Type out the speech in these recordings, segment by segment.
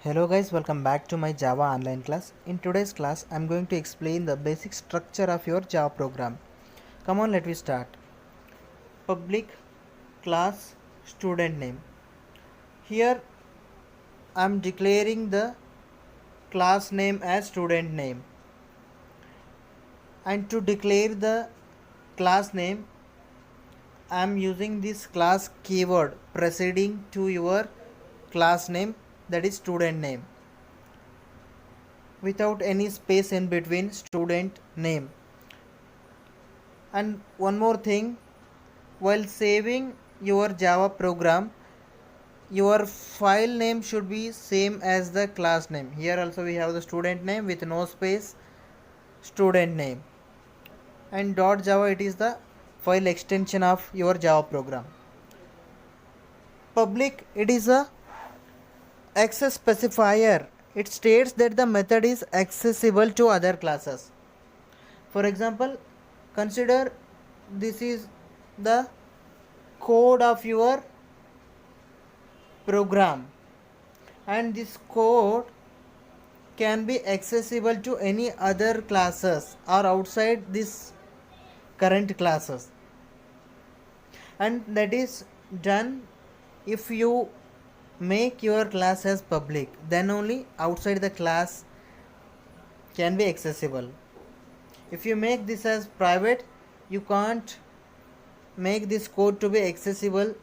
Hello guys, welcome back to my Java online class. In today's class, I'm going to explain the basic structure of your Java program. Come on, let me start. Public class student name. Here I'm declaring the class name as student name. And to declare the class name, I'm using this class keyword preceding to your class name, that is student name, without any space in between student name. And one more thing, while saving your Java program, your file name should be same as the class name. Here also we have the student name with no space, student name, and .java, it is the file extension of your Java program. Public, it is a access specifier. It states that the method is accessible to other classes. For example, consider this is the code of your program, and this code can be accessible to any other classes or outside this current classes, and that is done if you make your class as public, then only outside the class can be accessible. If you make this as private, you can't make this code to be accessible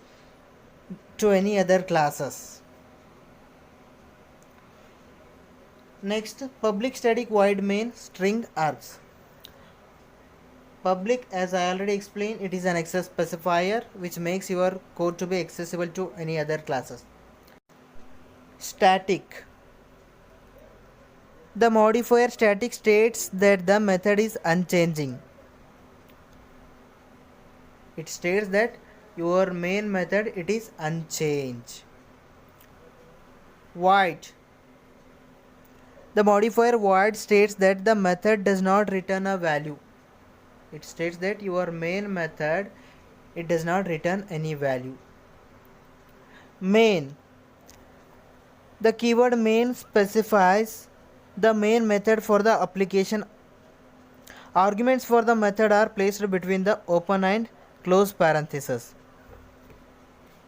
to any other classes. Next, public static void main string args. Public, as I already explained, it is an access specifier which makes your code to be accessible to any other classes. Static. The modifier static states that the method is unchanging. It states that your main method, it is unchanged. Void. The modifier void states that the method does not return a value. It states that your main method, it does not return any value. Main. The keyword main specifies the main method for the application. Arguments for the method are placed between the open and close parentheses.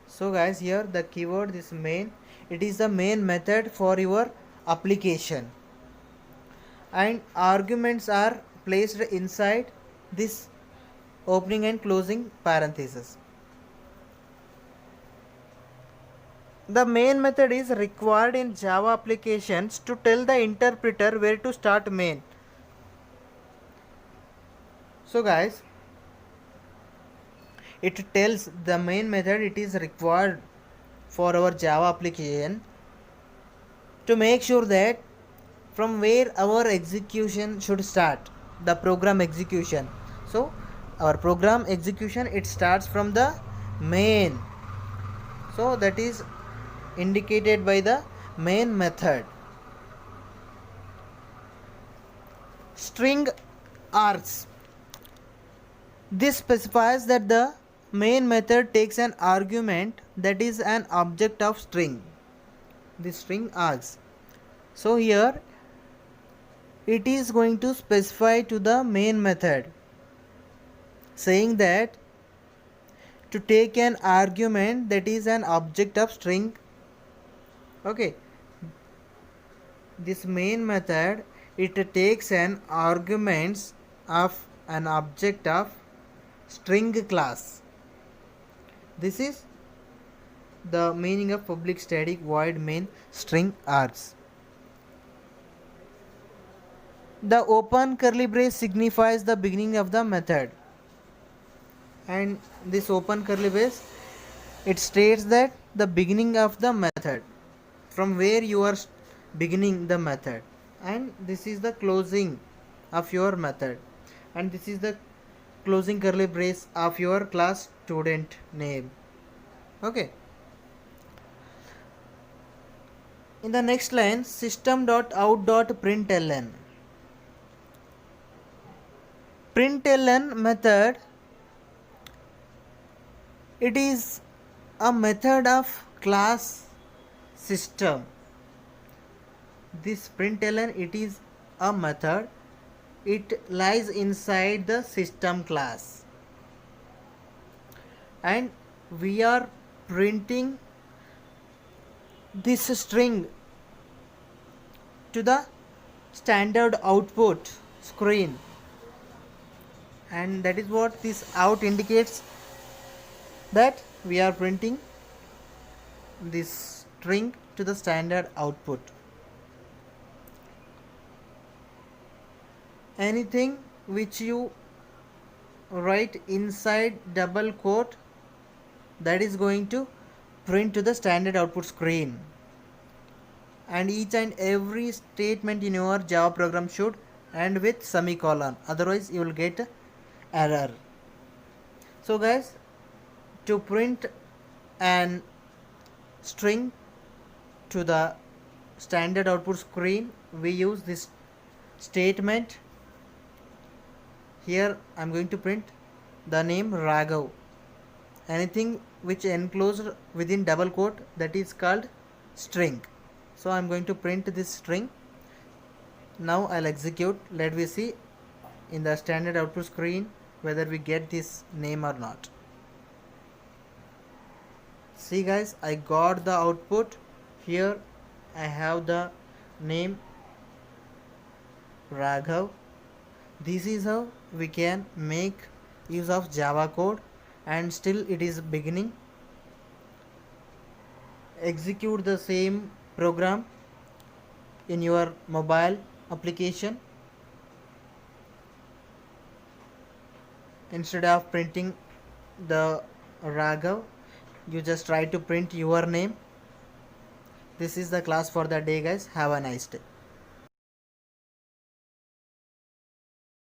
So guys, here the keyword, this main, it is the main method for your application, and arguments are placed inside this opening and closing parentheses. The main method is required in Java applications to tell the interpreter where to start main. So guys, it tells the main method, it is required for our Java application to make sure that from where our execution should start, the program execution. So our program execution, it starts from the main, so that is indicated by the main method. String args. This specifies that the main method takes an argument that is an object of string, the string args. So here it is going to specify to the main method, saying that to take an argument that is an object of string. Okay, this main method, it takes an arguments of an object of string class. This is the meaning of public static void main string args. The open curly brace signifies the beginning of the method, and this open curly brace, it states that the beginning of the method, from where you are beginning the method, and this is the closing of your method, and this is the closing curly brace of your class student name. Okay, in the next line, system.out.println. Println method, it is a method of class system. This println, it is a method. It lies inside the system class, and we are printing this string to the standard output screen, and that is what this out indicates, that we are printing this string to the standard output. Anything which you write inside double quote, that is going to print to the standard output screen, and each and every statement in your Java program should end with semicolon, otherwise you will get error. So guys, to print an string to the standard output screen, we use this statement. Here I am going to print the name Raghav. Anything which enclosed within double quote, that is called string. So I am going to print this string. Now I'll execute. Let me see in the standard output screen whether we get this name or not. See guys, I got the output. Here I have the name Raghav. This is how we can make use of Java code, and still it is beginning. Execute the same program in your mobile application. Instead of printing the Raghav, you just try to print your name. This is the class for the day guys. Have a nice day.